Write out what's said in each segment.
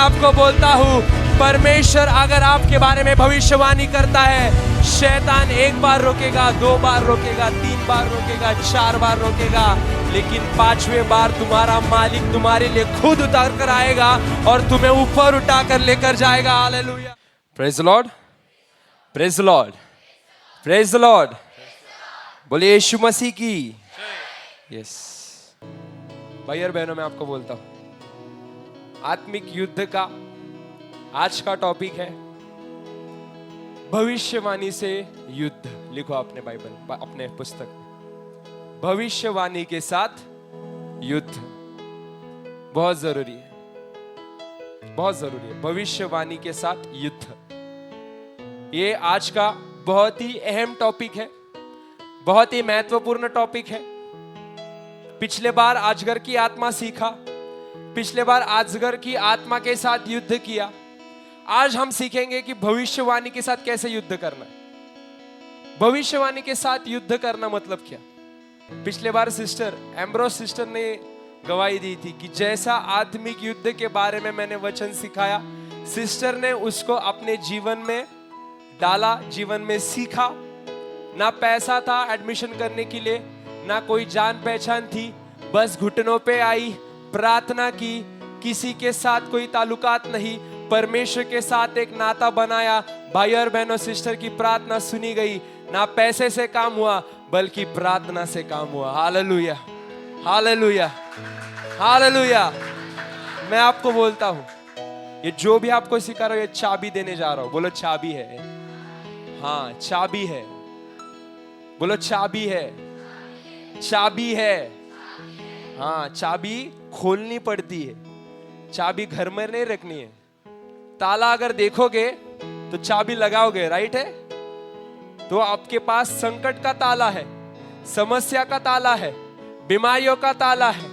आपको बोलता हूँ, परमेश्वर अगर आपके बारे में भविष्यवाणी करता है, शैतान 1 बार रोकेगा, 2 बार रोकेगा, 3 बार रोकेगा, 4 बार रोकेगा, लेकिन 5वें बार तुम्हारा मालिक तुम्हारे लिए खुद उतर कर आएगा और तुम्हें ऊपर उठाकर लेकर जाएगा। Hallelujah, praise the Lord, praise the Lord, praise the Lord. बोलिए यीशु मसीह की। यस भाई और बहनों, मैं आपको बोलता हूं, आत्मिक युद्ध का आज का टॉपिक है भविष्यवाणी से युद्ध। लिखो अपने बाइबल, अपने पुस्तक में, भविष्यवाणी के साथ युद्ध। बहुत जरूरी है, बहुत जरूरी है, भविष्यवाणी के साथ युद्ध। ये आज का बहुत ही अहम टॉपिक है, बहुत ही महत्वपूर्ण टॉपिक है। पिछले बार अजगर की आत्मा सीखा, पिछले बार अजगर की आत्मा के साथ युद्ध किया। आज हम सीखेंगे कि भविष्यवाणी के साथ कैसे युद्ध करना है। भविष्यवाणी के साथ युद्ध करना मतलब क्या? पिछले बार सिस्टर एम्ब्रोस सिस्टर ने गवाही दी थी कि जैसा आत्मिक युद्ध के बारे में मैंने वचन सिखाया, सिस्टर ने उसको अपने जीवन में डाला, जीवन में सीखा। ना पैसा था एडमिशन करने के लिए, ना कोई जान पहचान थी, बस घुटनों पे आई, प्रार्थना की, किसी के साथ कोई ताल्लुकात नहीं, परमेश्वर के साथ एक नाता बनाया। भाई और बहनों, सिस्टर की प्रार्थना सुनी गई। ना पैसे से काम हुआ, बल्कि प्रार्थना से काम हुआ। Hallelujah, hallelujah, hallelujah. मैं आपको बोलता हूं, ये जो भी आपको सिखा रहा हूं, ये चाबी देने जा रहा हूं। बोलो चाबी है। हाँ, चाबी है। बोलो चाबी है, चाबी है। हाँ, चाबी खोलनी पड़ती है, चाबी घर में नहीं रखनी है। ताला अगर देखोगे तो चाबी लगाओगे, राइट है? तो आपके पास संकट का ताला है, समस्या का ताला है, बीमारियों का ताला है।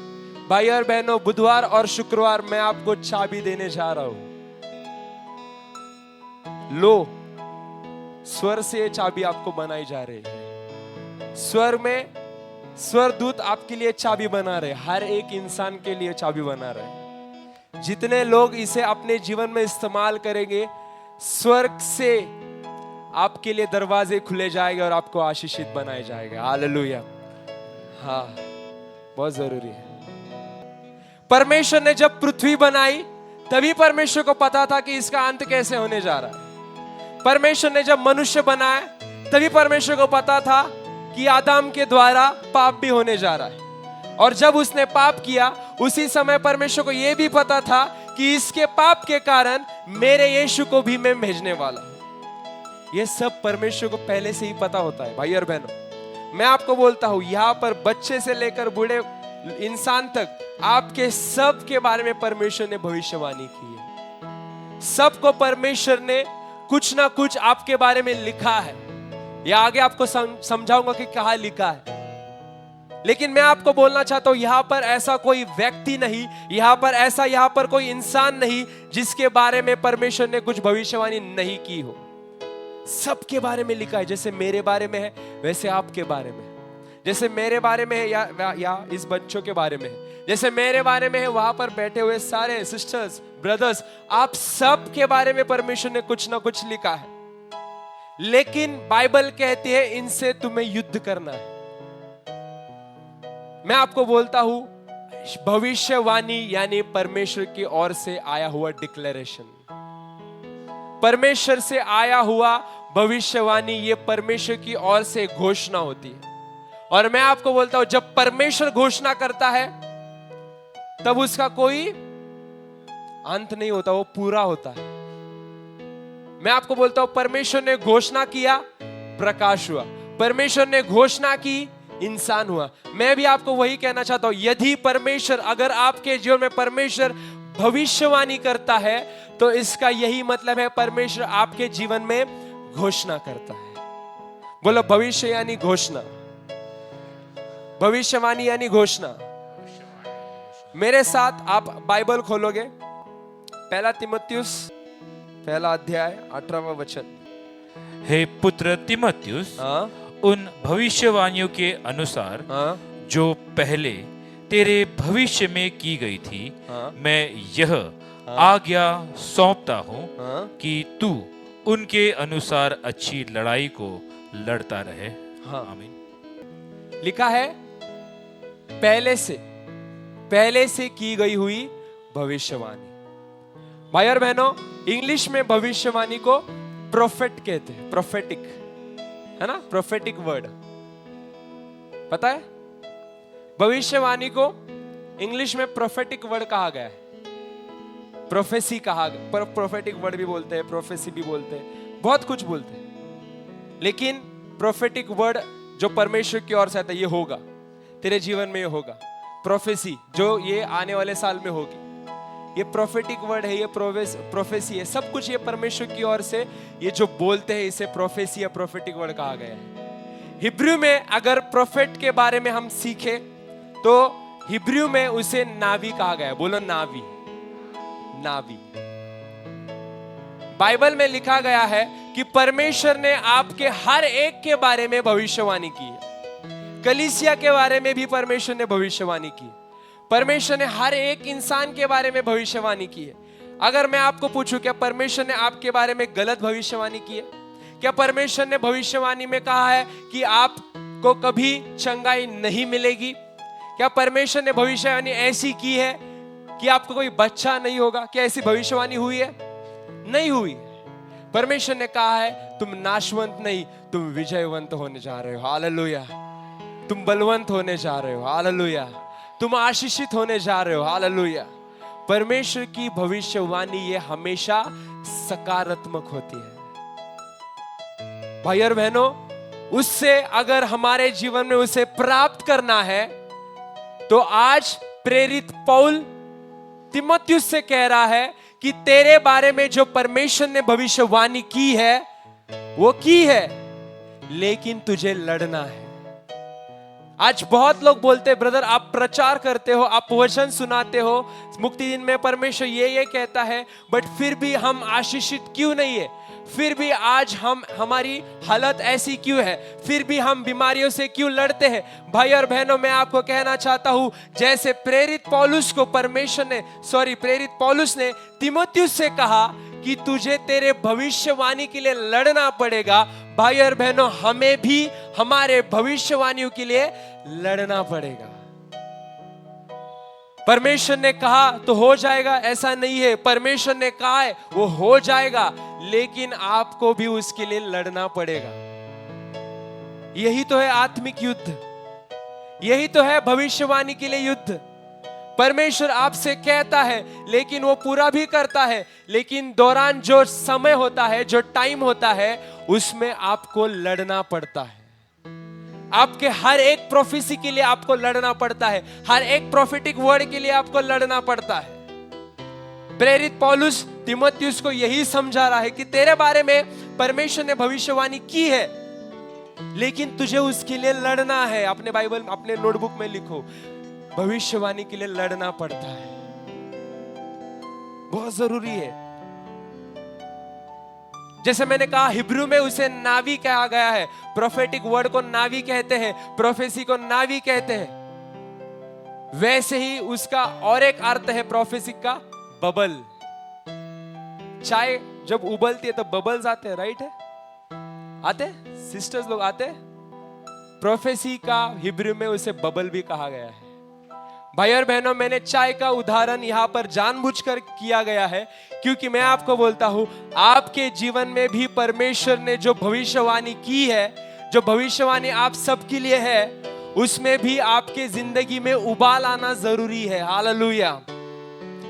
भाई और बहनों, बुधवार और शुक्रवार मैं आपको चाबी देने जा रहा हूं। लो, स्वर से चाबी आपको बनाई जा रही है। स्वर में स्वरदूत आपके लिए चाबी बना रहे, हर एक इंसान के लिए चाबी बना रहे। जितने लोग इसे अपने जीवन में इस्तेमाल करेंगे, स्वर्ग से आपके लिए दरवाजे खुले जाएंगे और आपको आशीषित बनाया जाएगा। हालेलुया। हाँ, बहुत जरूरी है। परमेश्वर ने जब पृथ्वी बनाई, तभी परमेश्वर को पता था कि इसका अंत कैसे होने जा रहा है। परमेश्वर ने जब मनुष्य बनाया, तभी परमेश्वर को पता था कि आदम के द्वारा पाप भी होने जा रहा है। और जब उसने पाप किया, उसी समय परमेश्वर को यह भी पता था कि इसके पाप के कारण मेरे यीशु को भी मैं भेजने वाला हूं। यह सब परमेश्वर को पहले से ही पता होता है। भाई और बहनों, मैं आपको बोलता हूं, यहां पर बच्चे से लेकर बूढ़े इंसान तक, आपके सब के बारे में परमेश्वर ने भविष्यवाणी की है। सबको परमेश्वर ने कुछ ना कुछ आपके बारे में लिखा है। यह आगे आपको समझाऊंगा कि कहां लिखा है। लेकिन मैं आपको बोलना चाहता हूं, यहां पर ऐसा कोई व्यक्ति नहीं, यहां पर कोई इंसान नहीं जिसके बारे में परमेश्वर ने कुछ भविष्यवाणी नहीं की हो। सबके बारे में लिखा है। जैसे मेरे बारे में है, वैसे आपके बारे में है। जैसे मेरे बारे में है या इस बच्चों के बारे में है, जैसे मेरे बारे में है, वहां पर बैठे हुए सारे सिस्टर्स, ब्रदर्स, आप सब के बारे में परमेश्वर ने कुछ ना कुछ लिखा है। लेकिन बाइबल कहती है, इनसे तुम्हें युद्ध करना है। मैं आपको बोलता हूं, भविष्यवाणी यानी परमेश्वर की ओर से आया हुआ डिक्लेरेशन, परमेश्वर से आया हुआ भविष्यवाणी, ये परमेश्वर की ओर से घोषणा होती है। और मैं आपको बोलता हूं, जब परमेश्वर घोषणा करता है, तब उसका कोई अंत नहीं होता, वो पूरा होता है। मैं आपको बोलता हूं, परमेश्वर ने घोषणा किया, प्रकाश हुआ। परमेश्वर ने घोषणा की, इंसान हुआ। मैं भी आपको वही कहना चाहता हूं, यदि परमेश्वर, अगर आपके जीवन में परमेश्वर भविष्यवाणी करता है, तो इसका यही मतलब है, परमेश्वर आपके जीवन में घोषणा करता है। बोलो भविष्य यानी घोषणा, भविष्यवाणी यानी घोषणा। मेरे साथ आप बाइबल खोलोगे, 1 तीमुथियुस 1 अध्याय 18वां वचन। हे पुत्र तीमुथियुस, उन भविष्यवाणियों के अनुसार जो पहले तेरे भविष्य में की गई थी, मैं यह आज्ञा सौंपता हूँ हाँ? कि तू उनके अनुसार अच्छी लड़ाई को लड़ता रहे। हाँ। आमीन। लिखा है पहले से की गई हुई भविष्यवाणी। भाई और बहनों, इंग्लिश में भविष्यवाणी को प्रोफेट कहते हैं, प्रोफेटिक, है ना, प्रोफेटिक वर्ड। पता है भविष्यवाणी को इंग्लिश में प्रोफेटिक वर्ड कहा गया है, प्रोफेसी कहा गया, प्रोफेटिक वर्ड भी बोलते हैं, प्रोफेसी भी बोलते हैं, बहुत कुछ बोलते हैं। लेकिन प्रोफेटिक वर्ड जो परमेश्वर की ओर से आता है, ये होगा तेरे जीवन में, ये होगा। प्रोफेसी जो ये आने वाले साल में होगी, ये प्रोफेटिक वर्ड है, ये प्रोफेसी है, सब कुछ ये परमेश्वर की ओर से ये जो बोलते हैं, इसे प्रोफेसी या प्रोफेटिक वर्ड कहा गया है। हिब्रू में अगर प्रोफेट के बारे में हम सीखे तो हिब्रू में उसे नावी कहा गया है। बोलो नावी, नावी। बाइबल में लिखा गया है कि परमेश्वर ने आपके हर एक के बारे में भविष्यवाणी की है। कलीसिया के बारे में भी परमेश्वर ने भविष्यवाणी की है। परमेश्वर ने हर एक इंसान के बारे में भविष्यवाणी की है। अगर मैं आपको पूछूं, क्या परमेश्वर ने आपके बारे में गलत भविष्यवाणी की है? क्या परमेश्वर ने भविष्यवाणी में कहा है कि आपको कभी चंगाई नहीं मिलेगी? क्या परमेश्वर ने भविष्यवाणी ऐसी की है कि आपको कोई बच्चा नहीं होगा? क्या ऐसी भविष्यवाणी हुई है? नहीं हुई। परमेश्वर ने कहा है तुम नाशवंत नहीं, तुम विजयवंत होने जा रहे हो। हालेलुया। तुम बलवंत होने जा रहे हो। हालेलुया। तुम आशीषित होने जा रहे हो। हालेलुया। परमेश्वर की भविष्यवाणी ये हमेशा सकारात्मक होती है। भाई और बहनों, उससे अगर हमारे जीवन में उसे प्राप्त करना है तो आज प्रेरित पौल तीमुथियुस से कह रहा है कि तेरे बारे में जो परमेश्वर ने भविष्यवाणी की है वो की है, लेकिन तुझे लड़ना है। आज बहुत लोग बोलते हैं, ब्रदर आप प्रचार करते हो, आप वचन सुनाते हो, मुक्ति दिन में परमेश्वर ये कहता है, बट फिर भी हम आशीषित क्यों नहीं है? फिर भी आज हमारी हालत ऐसी क्यों है? फिर भी हम बीमारियों से क्यों लड़ते हैं? भाई और बहनों, मैं आपको कहना चाहता हूं, जैसे प्रेरित पौलुस ने तीमुथियुस से कहा कि तुझे तेरे भविष्यवाणी के लिए लड़ना पड़ेगा, भाई और बहनों हमें भी हमारे भविष्यवाणियों के लिए लड़ना पड़ेगा। परमेश्वर ने कहा तो हो जाएगा, ऐसा नहीं है। परमेश्वर ने कहा है वो हो जाएगा, लेकिन आपको भी उसके लिए लड़ना पड़ेगा। यही तो है आत्मिक युद्ध, यही तो है भविष्यवाणी के लिए युद्ध। परमेश्वर आपसे कहता है लेकिन वो पूरा भी करता है, लेकिन दौरान जो समय होता है, जो टाइम होता है, उसमें आपको लड़ना पड़ता है। आपके हर एक प्रोफेसी के लिए आपको लड़ना पड़ता है, हर एक प्रोफेटिक वर्ड के लिए आपको लड़ना पड़ता है। प्रेरित पौलुस तीमुथियुस को यही समझा रहा है कि तेरे बारे में परमेश्वर ने भविष्यवाणी की है, लेकिन तुझे उसके लिए लड़ना है। अपने बाइबल, अपने नोटबुक में लिखो, भविष्यवाणी के लिए लड़ना पड़ता है, बहुत जरूरी है। जैसे मैंने कहा, हिब्रू में उसे नावी कहा गया है। प्रोफेटिक वर्ड को नावी कहते हैं, प्रोफेसी को नावी कहते हैं। वैसे ही उसका और एक अर्थ है प्रोफेसी का, बबल। चाय जब उबलती है तो बबल्स आते हैं, राइट है? आते सिस्टर्स लोग आते। प्रोफेसी का हिब्रू में उसे बबल भी कहा गया है। भाई और बहनों, मैंने चाय का उदाहरण यहां पर जानबूझकर किया गया है, क्योंकि मैं आपको बोलता हूं, आपके जीवन में भी परमेश्वर ने जो भविष्यवाणी की है, जो भविष्यवाणी आप सबके लिए है, उसमें भी आपके जिंदगी में उबाल आना जरूरी है। हालेलुया।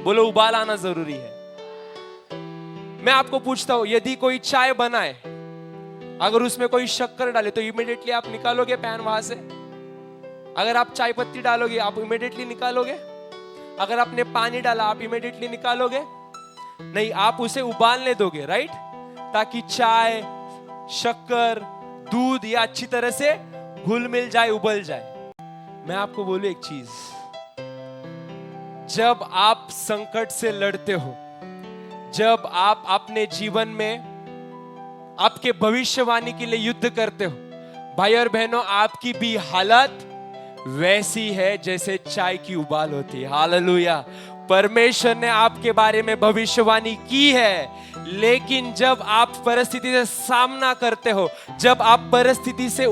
बोलो, उबाल आना जरूरी है। मैं आपको पूछता हूं, यदि कोई चाय बनाए, अगर उसमें कोई शक्कर डाले तो इमीडिएटली आप निकालोगे पैन वहां से? अगर आप चाय पत्ती डालोगे आप इमीडिएटली निकालोगे? अगर आपने पानी डाला आप इमीडिएटली निकालोगे? नहीं, आप उसे उबालने दोगे, राइट? ताकि चाय, शक्कर, दूध ये अच्छी तरह से घुल मिल जाए, उबल जाए। मैं आपको बोलूं एक चीज, जब आप संकट से लड़ते हो, जब आप अपने जीवन में आपके भविष्यवाणी के लिए युद्ध करते हो, भाई और बहनों, आपकी भी हालत वैसी है जैसे चाय की उबाल होती है। हालेलुया। परमेश्वर ने आपके बारे में भविष्यवाणी की है, लेकिन जब आप परिस्थिति से सामना करते हो, जब आप परिस्थिति से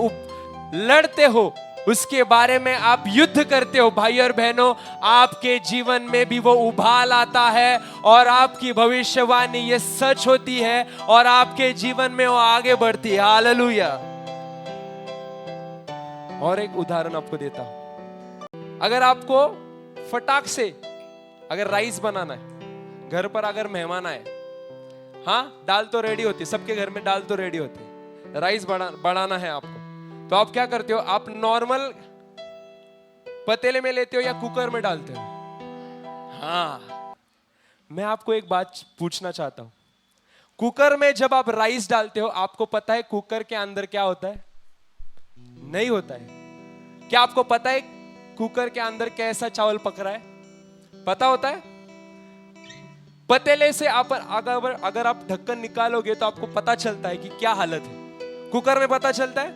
लड़ते हो, उसके बारे में आप युद्ध करते हो, भाई और बहनों, आपके जीवन में भी वो उबाल आता है और आपकी भविष्यवाणी ये सच होती है और आपके जीवन में वो आगे बढ़ती है। हालेलुया। और एक उदाहरण आपको देता हूं। अगर आपको फटाक से अगर राइस बनाना है, घर पर अगर मेहमान आए, हाँ दाल तो रेडी होती है, सबके घर में दाल तो रेडी होती है, राइस बढ़ाना है आपको, तो आप क्या करते हो? आप नॉर्मल पतीले में लेते हो या कुकर में डालते हो? हाँ, मैं आपको एक बात पूछना चाहता हूं। कुकर में जब आप राइस डालते हो, आपको पता है कुकर के अंदर क्या होता है? नहीं होता है। क्या आपको पता है कुकर के अंदर कैसा चावल पक रहा है? पता होता है? पतीले से आप अगर आप ढक्कन निकालोगे तो आपको पता चलता है कि क्या हालत है। कुकर में पता चलता है?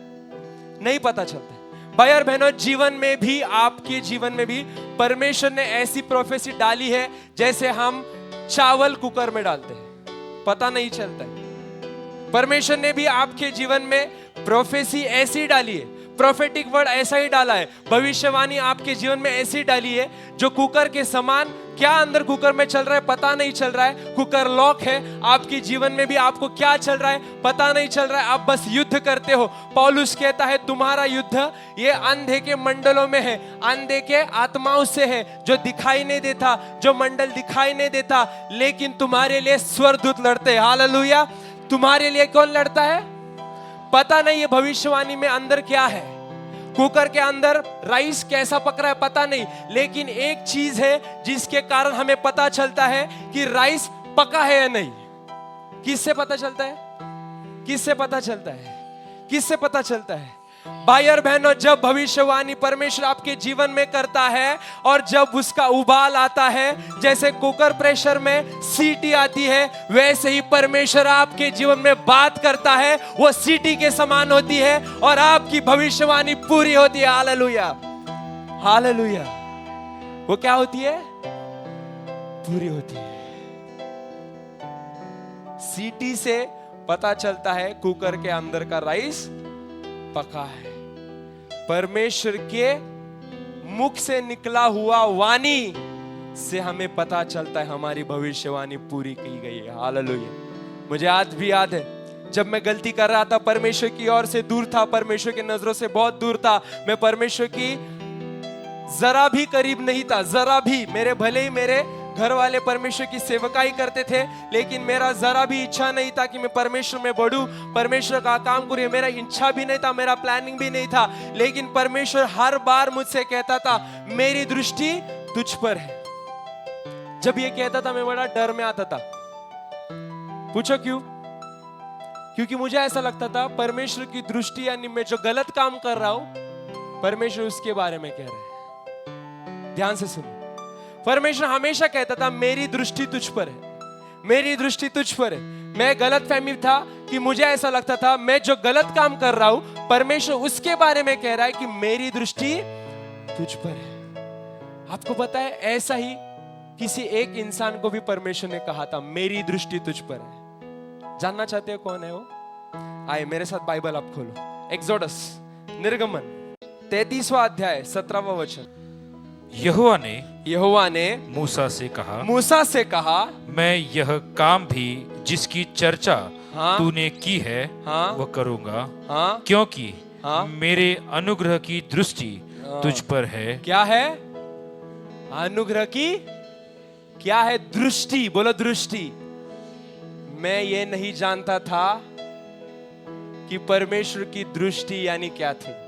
नहीं पता चलता है। भाई और बहनों, जीवन में भी, आपके जीवन में भी परमेश्वर ने ऐसी प्रोफेसी डाली है जैसे हम चावल कुकर में डालते हैं, पता नहीं चलता है। परमेश्वर ने भी आपके जीवन में प्रोफेसी ऐसी डाली है, प्रोफेटिक वर्ड ऐसा ही डाला है, भविष्यवाणी आपके जीवन में ऐसी डाली है जो कुकर के समान, क्या अंदर कुकर में चल रहा है पता नहीं चल रहा है, कुकर लॉक है। आपके जीवन में भी आपको क्या चल रहा है पता नहीं चल रहा है, आप बस युद्ध करते हो। पौलुस कहता है तुम्हारा युद्ध ये अंधे के मंडलों में है, अंधे के आत्माओं से है, जो दिखाई नहीं देता, जो मंडल दिखाई नहीं देता, लेकिन तुम्हारे लिए स्वर्गदूत लड़ते हैं। हालेलुया। तुम्हारे लिए कौन लड़ता है? पता नहीं है भविष्यवाणी में अंदर क्या है, कुकर के अंदर राइस कैसा पक रहा है पता नहीं, लेकिन एक चीज है जिसके कारण हमें पता चलता है कि राइस पका है या नहीं। किससे पता चलता है? किससे पता चलता है? किससे पता चलता है? भाई और बहनों, जब भविष्यवाणी परमेश्वर आपके जीवन में करता है और जब उसका उबाल आता है, जैसे कुकर प्रेशर में सीटी आती है, वैसे ही परमेश्वर आपके जीवन में बात करता है, वो सीटी के समान होती है और आपकी भविष्यवाणी पूरी होती है। Hallelujah, hallelujah. वो क्या होती है? पूरी होती है। सीटी से पता चलता है कुकर के अंदर का राइस पका है। परमेश्वर के मुख से निकला हुआ वाणी से हमें पता चलता है हमारी भविष्यवाणी पूरी की गई है। हालेलुया। मुझे आज भी याद है, जब मैं गलती कर रहा था, परमेश्वर की ओर से दूर था, परमेश्वर की नजरों से बहुत दूर था, मैं परमेश्वर की जरा भी करीब नहीं था, जरा भी। मेरे भले ही मेरे घर वाले परमेश्वर की सेवकाई करते थे, लेकिन मेरा जरा भी इच्छा नहीं था कि मैं परमेश्वर में बढ़ूं, परमेश्वर का काम करूं। मेरा इच्छा भी नहीं था, मेरा प्लानिंग भी नहीं था, लेकिन परमेश्वर हर बार मुझसे कहता था मेरी दृष्टि तुझ पर है। जब ये कहता था मैं बड़ा डर में आता था। पूछो क्यों? क्योंकि मुझे ऐसा लगता था परमेश्वर की दृष्टि, यानी मैं जो गलत काम कर रहा हूं, परमेश्वर उसके बारे में कह रहे हैं। ध्यान से सुनो। परमेश्वर हमेशा कहता था मेरी दृष्टि तुझ पर है, मेरी दृष्टि तुझ पर है। मैं गलत फहमी था कि मुझे ऐसा लगता था मैं जो गलत काम कर रहा हूं, परमेश्वर उसके बारे में कह रहा है कि मेरी दृष्टि तुझ पर है। आपको पता है, ऐसा ही किसी एक इंसान को भी परमेश्वर ने कहा था मेरी दृष्टि तुझ पर है। जानना चाहते हो कौन है वो? आए मेरे साथ बाइबल आप खोलो। एक्सोडस, निर्गमन 33वां अध्याय 17वां वचन। यहोवा ने मूसा से कहा, मैं यह काम भी जिसकी चर्चा हाँ, तूने की है हाँ, वह करूंगा, हाँ, क्योंकि हाँ, मेरे अनुग्रह की दृष्टि तुझ पर है। क्या है? अनुग्रह की क्या है? दृष्टि। बोलो दृष्टि। मैं ये नहीं जानता था कि परमेश्वर की दृष्टि यानी क्या थी।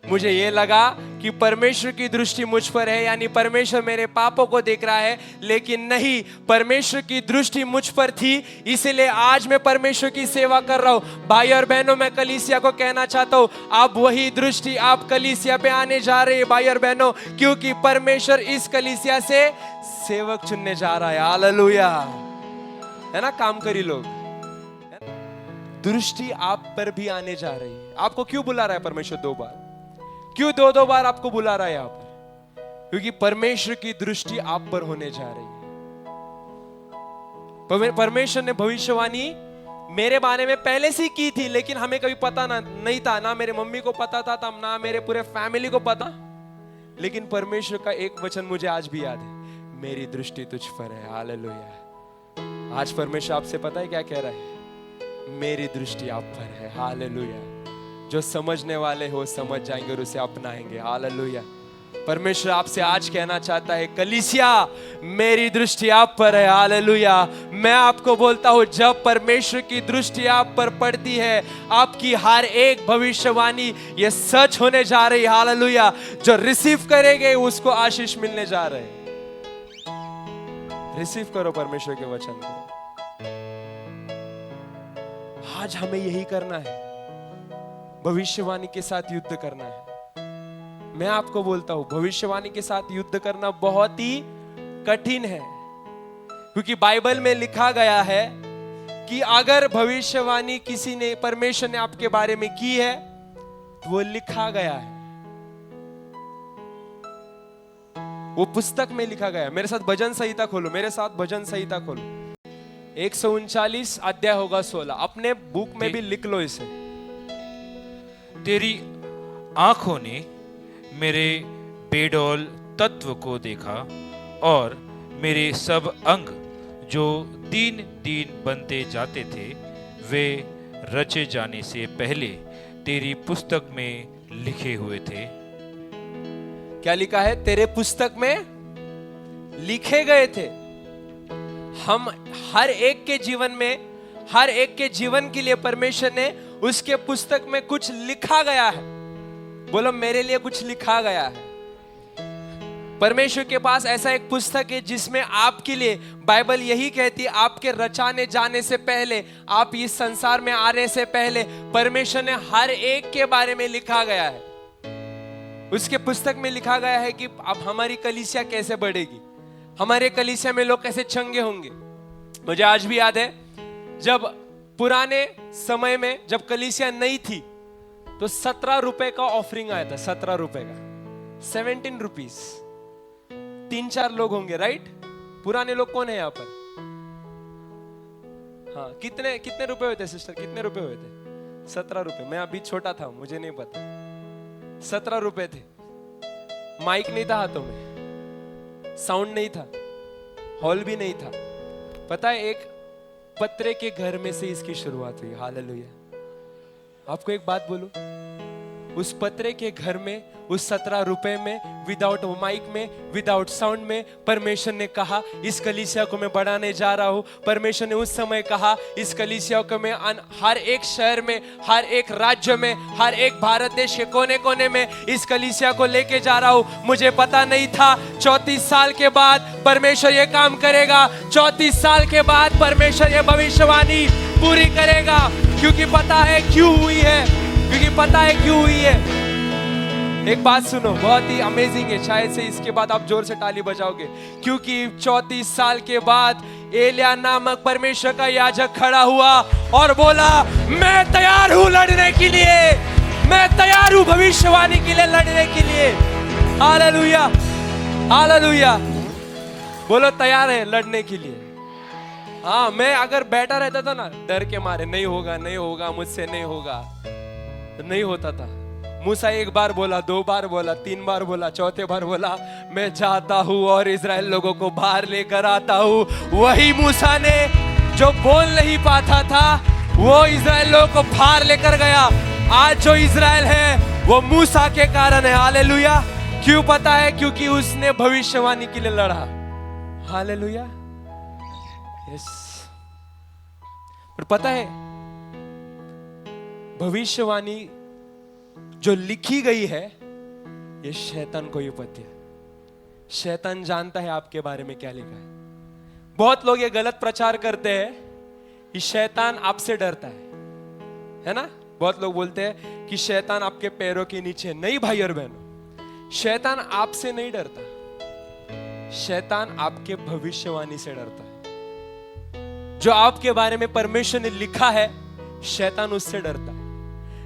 मुझे ये लगा कि परमेश्वर की दृष्टि मुझ पर है, यानी परमेश्वर मेरे पापों को देख रहा है, लेकिन नहीं, परमेश्वर की दृष्टि मुझ पर थी, इसलिए आज मैं परमेश्वर की सेवा कर रहा हूं। भाई और बहनों, मैं कलीसिया को कहना चाहता हूं, आप वही दृष्टि आप कलीसिया पे आने जा रहे हैं भाई और बहनों, क्योंकि परमेश्वर इस कलीसिया से सेवक चुनने जा रहा है। हालेलुया, है ना? काम करी लोग, दृष्टि आप पर भी आने जा रही है। आपको क्यों बुला रहा है परमेश्वर 2 बार? क्यों 2-2 बार आपको बुला रहा है यहाँ पर? क्योंकि परमेश्वर की दृष्टि आप पर होने जा रही है। परमेश्वर ने भविष्यवाणी मेरे बारे में पहले से ही की थी, लेकिन हमें कभी पता नहीं था, ना मेरे मम्मी को पता था तब, ना मेरे पूरे फैमिली को पता। लेकिन परमेश्वर का एक वचन मुझे आज भी याद है, मेरी दृष्टि तुझ पर है। हालेलुया। आज परमेश्वर आपसे पता है क्या कह रहा है? मेरी दृष्टि आप पर है। हालेलुया। जो समझने वाले हो समझ जाएंगे और उसे अपनाएंगे। हालेलुया। परमेश्वर आपसे आज कहना चाहता है, कलीसिया मेरी दृष्टि आप पर है। हालेलुया। मैं आपको बोलता हूं, जब परमेश्वर की दृष्टि आप पर पड़ती है, आपकी हर एक भविष्यवाणी ये सच होने जा रही है। हालेलुया। जो रिसीव करेंगे उसको आशीष मिलने जा रहे हैं। रिसीव करो परमेश्वर के वचन को। आज हमें यही करना है, भविष्यवाणी के साथ युद्ध करना है। मैं आपको बोलता हूं, भविष्यवाणी के साथ युद्ध करना बहुत ही कठिन है, क्योंकि बाइबल में लिखा गया है कि अगर भविष्यवाणी किसी ने, परमेश्वर ने आपके बारे में की है, तो वो लिखा गया है, वो पुस्तक में लिखा गया है। मेरे साथ भजन संहिता खोलो, मेरे साथ भजन संहिता खोलो। 139 अध्याय होगा 16। अपने बुक में भी लिख लो इसे। तेरी आंखों ने मेरे बेडौल तत्व को देखा, और मेरे सब अंग जो दीन दीन बनते जाते थे, वे रचे जाने से पहले तेरी पुस्तक में लिखे हुए थे। क्या लिखा है? तेरे पुस्तक में लिखे गए थे। हम हर एक के जीवन में, हर एक के जीवन के लिए परमेश्वर ने उसके पुस्तक में कुछ लिखा गया है। बोलो, मेरे लिए कुछ लिखा गया है। परमेश्वर के पास ऐसा एक पुस्तक है जिसमें आपके लिए, बाइबल यही कहती है, आपके रचाने जाने से पहले, आप इस संसार में आने से पहले, परमेश्वर ने हर एक के बारे में लिखा गया है। उसके पुस्तक में लिखा गया है कि अब हमारी कलीसिया कैसे बढ़ेगी, हमारे कलीसिया में लोग कैसे चंगे होंगे। मुझे आज भी याद है, जब पुराने समय में जब कलीसिया नहीं थी, तो 17 रुपए का ऑफरिंग आया था। 17 रुपए का, 17 रुपीज। 3-4 लोग होंगे, राइट? पुराने लोग कौन है यहाँ पर? हाँ, कितने कितने रुपए हुए थे सिस्टर? कितने रुपए हुए थे? 17 रुपए। मैं अभी छोटा था, मुझे नहीं पता। 17 रुपए थे। माइक नहीं था हाथों में, साउंड नहीं था, हॉल भी नहीं था। पता है, एक पत्रे के घर में से इसकी शुरुआत हुई। हालेलुया। आपको एक बात बोलूं, उस पत्रे के घर में, उस 17 रुपए में, विदाउट माइक में, विदाउट साउंड में, परमेश्वर ने कहा इस कलीसिया को मैं बढ़ाने जा रहा हूं। परमेश्वर ने उस समय कहा इस कलीसिया को मैं हर एक शहर में, हर एक राज्य में, हर एक भारत देश के कोने कोने में इस कलीसिया को लेके जा रहा हूं। मुझे पता नहीं था 34 साल के बाद परमेश्वर ये काम करेगा। 34 साल के बाद परमेश्वर ये भविष्यवाणी पूरी करेगा, क्योंकि पता है क्यों हुई है, क्योंकि पता है क्यों हुई है। एक बात सुनो, बहुत ही अमेजिंग है, शायद से इसके बाद आप जोर से ताली बजाओगे, क्योंकि 34 साल के बाद एलिया नामक परमेश्वर का याजक खड़ा हुआ और बोला, मैं तैयार हूं लड़ने के लिए, मैं तैयार हूं भविष्यवाणी के लिए लड़ने के लिए। Hallelujah, hallelujah. बोलो, तैयार है लड़ने के लिए। हाँ, मैं अगर बैठा रहता था ना, डर के मारे, नहीं होगा, नहीं होगा, मुझसे नहीं होगा, नहीं होता था। मूसा एक बार बोला, 2 बार बोला, 3 बार बोला, चौथे बार बोला, मैं चाहता हूं और इजराइल लोगों को बाहर लेकर आता हूं। वही मूसा ने जो बोल नहीं पाता था, वो इजराइल लोगों को बाहर लेकर गया। आज जो इजराइल है वो मूसा के कारण है। हालेलुया। क्यों पता है? क्योंकि उसने भविष्यवाणी के लिए लड़ा। हालेलुया। यस। पर पता है, भविष्यवाणी जो लिखी गई है, ये शैतान को ही पता है। शैतान जानता है आपके बारे में क्या लिखा है। बहुत लोग ये गलत प्रचार करते हैं कि शैतान आपसे डरता है ना? बहुत लोग बोलते हैं कि शैतान आपके पैरों के नीचे। नहीं भाई और बहनों, शैतान आपसे नहीं डरता, शैतान आपके भविष्यवाणी से डरता है। जो आपके बारे में परमेश्वर ने लिखा है, शैतान उससे डरता है।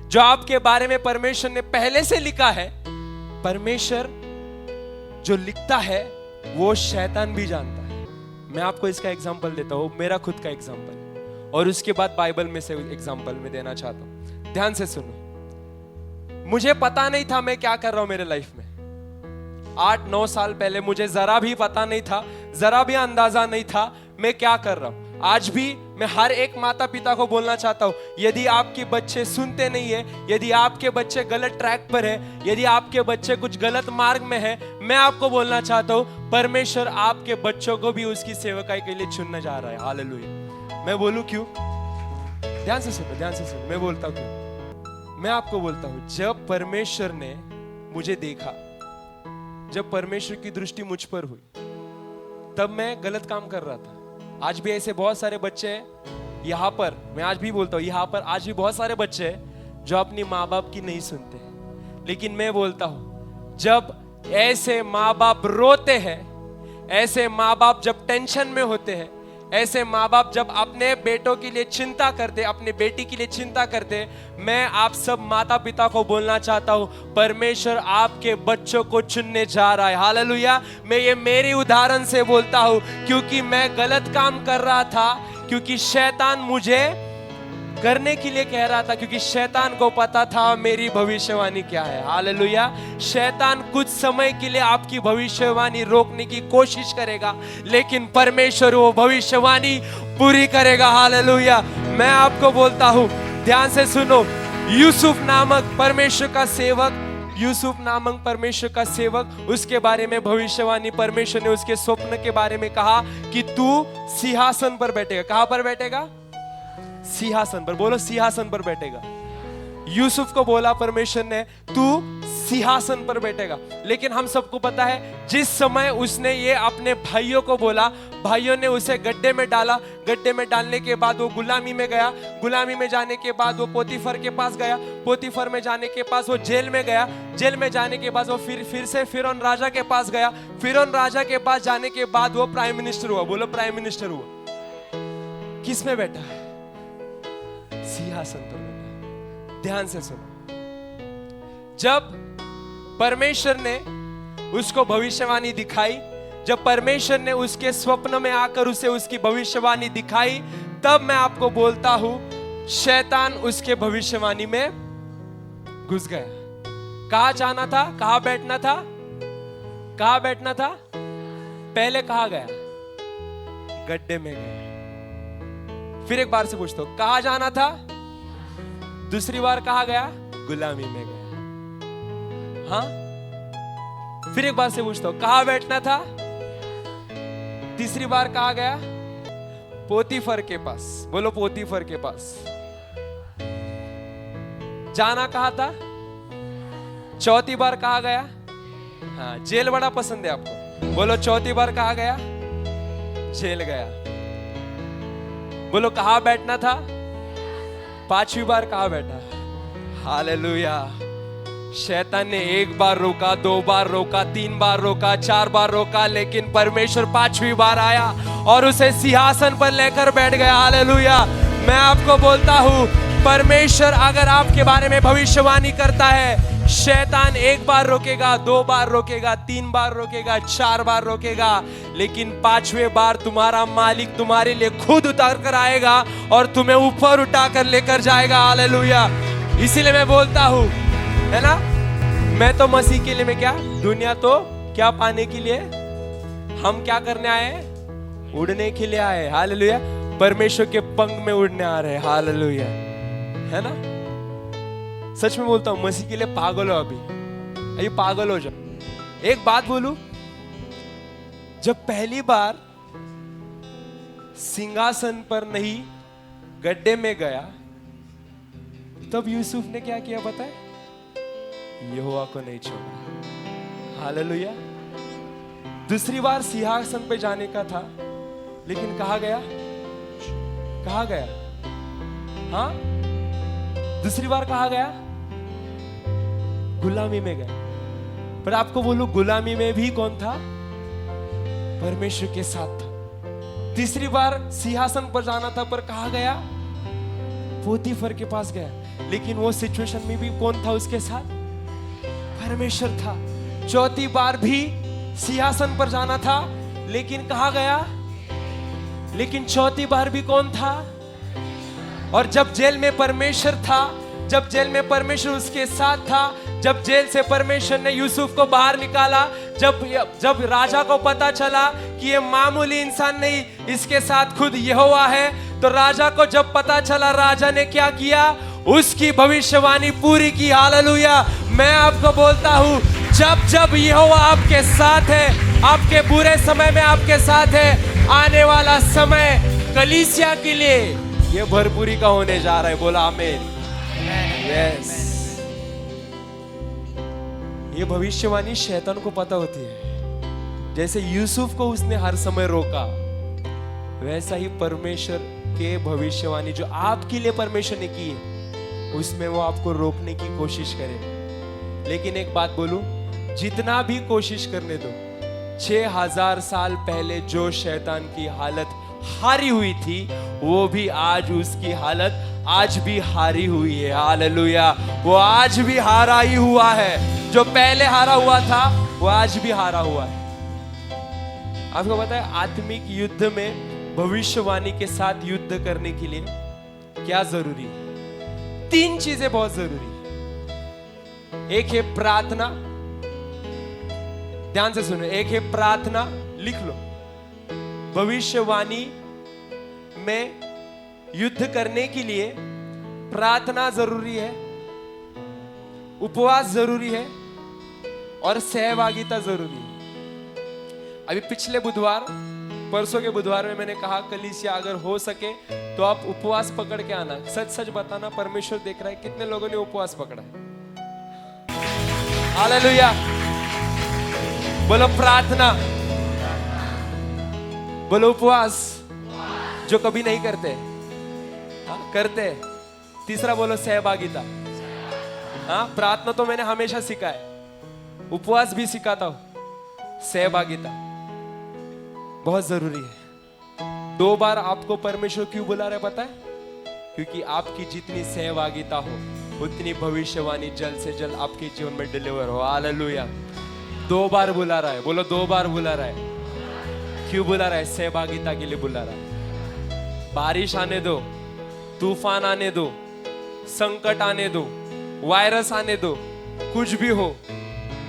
जो आपके बारे में परमेश्वर ने पहले से लिखा है, परमेश्वर जो लिखता है वो शैतान भी जानता है। मैं आपको इसका एग्जाम्पल देता हूँ, मेरा खुद का एग्जाम्पल, और उसके बाद बाइबल में से एग्जाम्पल में देना चाहता हूँ। ध्यान से सुनो। मुझे पता नहीं था मैं क्या कर रहा हूं मेरे लाइफ में। 8-9 साल पहले मुझे जरा भी पता नहीं था, जरा भी अंदाजा नहीं था मैं क्या कर रहा हूं। आज भी मैं हर एक माता पिता को बोलना चाहता हूं, यदि आपके बच्चे सुनते नहीं है, यदि आपके बच्चे गलत ट्रैक पर है, यदि आपके बच्चे कुछ गलत मार्ग में है, मैं आपको बोलना चाहता हूं, परमेश्वर आपके बच्चों को भी उसकी सेवकाई के लिए चुनने जा रहा है। हालेलुया। मैं बोलूं क्यों? ध्यान से सुनो, ध्यान से सुनो, मैं बोलता हूं क्यों। मैं आपको बोलता हूं, जब परमेश्वर ने मुझे देखा, जब परमेश्वर की दृष्टि मुझ पर हुई, तब मैं गलत काम कर रहा था। आज भी ऐसे बहुत सारे बच्चे हैं यहाँ पर, मैं आज भी बोलता हूँ, यहाँ पर आज भी बहुत सारे बच्चे हैं जो अपनी माँ बाप की नहीं सुनते हैं। लेकिन मैं बोलता हूँ, जब ऐसे माँ बाप रोते हैं, ऐसे माँ बाप जब टेंशन में होते हैं, ऐसे माँ बाप जब अपने बेटों के लिए चिंता करते, अपने बेटी के लिए चिंता करते, मैं आप सब माता पिता को बोलना चाहता हूं, परमेश्वर आपके बच्चों को चुनने जा रहा है। हालेलुया। मैं ये मेरी उदाहरण से बोलता हूं, क्योंकि मैं गलत काम कर रहा था, क्योंकि शैतान मुझे करने के लिए कह रहा था, क्योंकि शैतान को पता था मेरी भविष्यवाणी क्या है। हालेलुया। शैतान कुछ समय के लिए आपकी भविष्यवाणी रोकने की कोशिश करेगा, लेकिन परमेश्वर वो भविष्यवाणी पूरी करेगा। हालेलुया। मैं आपको बोलता हूं, ध्यान से सुनो, यूसुफ नामक परमेश्वर का सेवक, यूसुफ नामक परमेश्वर का सेवक, उसके बारे में भविष्यवाणी परमेश्वर ने उसके स्वप्न के बारे में कहा कि तू सिंहासन पर बैठेगा। कहां पर बैठेगा? सिंहासन पर। बोलो, सिंहासन पर बैठेगा। यूसुफ को बोला परमेश्वर ने, तू सिंहासन पर बैठेगा। लेकिन हम सबको पता है, जिस समय उसने ये अपने भाइयों को बोला, भाइयों ने उसे गड्ढे में डाला। गड्ढे में डालने के बाद वो गुलामी में गया। गुलामी में जाने के बाद वो पोतीफर के पास गया। पोतीफर में जाने के पास वो जेल में गया। जेल में जाने के बाद वो फिर से फिरौन राजा के पास गया। फिरौन राजा के पास जाने के बाद वो प्राइम मिनिस्टर हुआ। बोलो, प्राइम मिनिस्टर हुआ। किस में बैठा? सिंहासन पर बैठा। ध्यान से सुनो, जब परमेश्वर ने उसको भविष्यवाणी दिखाई, जब परमेश्वर ने उसके स्वप्न में आकर उसे उसकी भविष्यवाणी दिखाई, तब मैं आपको बोलता हूं, शैतान उसके भविष्यवाणी में घुस गया। कहां जाना था? कहां बैठना था? कहां बैठना था? पहले कहां गया? गड्ढे में गया। फिर एक बार से पूछता हूं, कहां जाना था? दूसरी बार कहां गया? गुलामी में गया। हाँ? फिर एक बार से पूछता हूं, कहां बैठना था? तीसरी बार कहां गया? पोतीफर के पास। बोलो, पोतीफर के पास। जाना कहां था? चौथी बार कहां गया? हाँ, जेल बड़ा पसंद है आपको। बोलो, चौथी बार कहां गया? जेल गया। बोलो, कहां बैठना था? पांचवी बार कहां बैठा? हालेलुया। शैतान ने एक बार रोका, 2 बार रोका, 3 बार रोका, 4 बार रोका, लेकिन परमेश्वर 5वीं बार आया और उसे सिंहासन पर लेकर बैठ गया। हालेलुया। मैं आपको बोलता हूं, परमेश्वर अगर आपके बारे में भविष्यवाणी करता है, शैतान 1 बार रोकेगा, 2 बार रोकेगा, 3 बार रोकेगा, 4 बार रोकेगा, लेकिन 5वें बार तुम्हारा मालिक तुम्हारे लिए खुद उतर कर आएगा और तुम्हें ऊपर उठाकर लेकर जाएगा। हालेलुया। इसीलिए मैं बोलता हूं, है ना, मैं तो मसीह के लिए, मैं क्या, दुनिया तो क्या पाने के लिए, हम क्या करने आए हैं? उड़ने के लिए आए। हालेलुया। परमेश्वर के पंख में उड़ने आ रहे हैं। हालेलुया। है ना? सच में बोलता हूं, मसीह के लिए पागल हो। अभी पागल हो जाओ। एक बात बोलूं, जब पहली बार सिंहासन पर नहीं गड्ढे में गया, तब यूसुफ ने क्या किया पता है? यहोवा को नहीं छोड़ा। हालेलुया। दूसरी बार सिंहासन पे जाने का था, लेकिन कहां गया? कहां गया? हाँ, दूसरी बार कहां गया? गुलामी में गया। पर आपको बोलूं, गुलामी में भी कौन था? परमेश्वर के साथ था। तीसरी बार सिंहासन पर जाना था, पर कहां गया? पोतीफर के पास गया। लेकिन वो सिचुएशन में भी कौन था उसके साथ? परमेश्वर था। चौथी बार भी सिंहासन पर जाना था, लेकिन कहां गया? लेकिन चौथी बार भी कौन था? और जब जेल में परमेश्वर था, जब जेल में परमेश्वर उसके साथ था, जब जेल से परमेश्वर ने यूसुफ को बाहर निकाला, जब राजा को पता चला कि ये मामूली इंसान नहीं, इसके साथ खुद यहोवा है, तो राजा को जब पता चला, राजा ने क्या किया? उसकी भविष्यवाणी पूरी की। हालेलुया। मैं आपको बोलता हूं, जब जब यहोवा आपके साथ है, आपके बुरे समय में आपके साथ है, आने वाला समय कलीसिया के लिए ये भरपूरी का होने जा रहा है। बोला आमीन। यस। ये भविष्यवाणी शैतान को पता होती है। जैसे यूसुफ को उसने हर समय रोका, वैसा ही परमेश्वर के भविष्यवाणी जो आपके लिए परमेश्वर ने की है, उसमें वो आपको रोकने की कोशिश करे। लेकिन एक बात बोलूं, जितना भी कोशिश करने दो, 6000 साल पहले जो शैतान की हालत हारी हुई थी, वो भी आज उसकी हालत आज भी हारी हुई है। हालेलुया। वो आज भी हारा ही हुआ है। जो पहले हारा हुआ था, वो आज भी हारा हुआ है। आपको पता है, आत्मिक युद्ध में भविष्यवाणी के साथ युद्ध करने के लिए क्या जरूरी है? 3 चीजें बहुत जरूरी है। एक है प्रार्थना, ध्यान से सुनो। एक है प्रार्थना, लिख लो। भविष्यवाणी में युद्ध करने के लिए प्रार्थना जरूरी है, उपवास जरूरी है और सहभागिता जरूरी है। अभी पिछले बुधवार, परसों के बुधवार में मैंने कहा, कलीसिया अगर हो सके तो आप उपवास पकड़ के आना। सच सच बताना, परमेश्वर देख रहा है कितने लोगों ने उपवास पकड़ा है। हालेलुया। बोलो प्रार्थना, बोलो उपवास, जो कभी नहीं करते करते। तीसरा बोलो सहभागिता। हाँ, प्रार्थना तो मैंने हमेशा सीखा है, उपवास भी सिखाता हूं। सहभागिता बहुत जरूरी है। 2 बार आपको परमेश्वर क्यों बुला रहा है पता है? क्योंकि आपकी जितनी सहभागिता हो, उतनी भविष्यवाणी जल्द से जल्द आपके जीवन में डिलीवर हो। हालेलुया। 2 बार बुला रहा है। बोलो 2 बार बुला रहा है। क्यों बुला रहा है? सहभागिता के लिए बुला रहा है। बारिश आने दो, तूफान आने दो, संकट आने दो, वायरस आने दो, कुछ भी हो,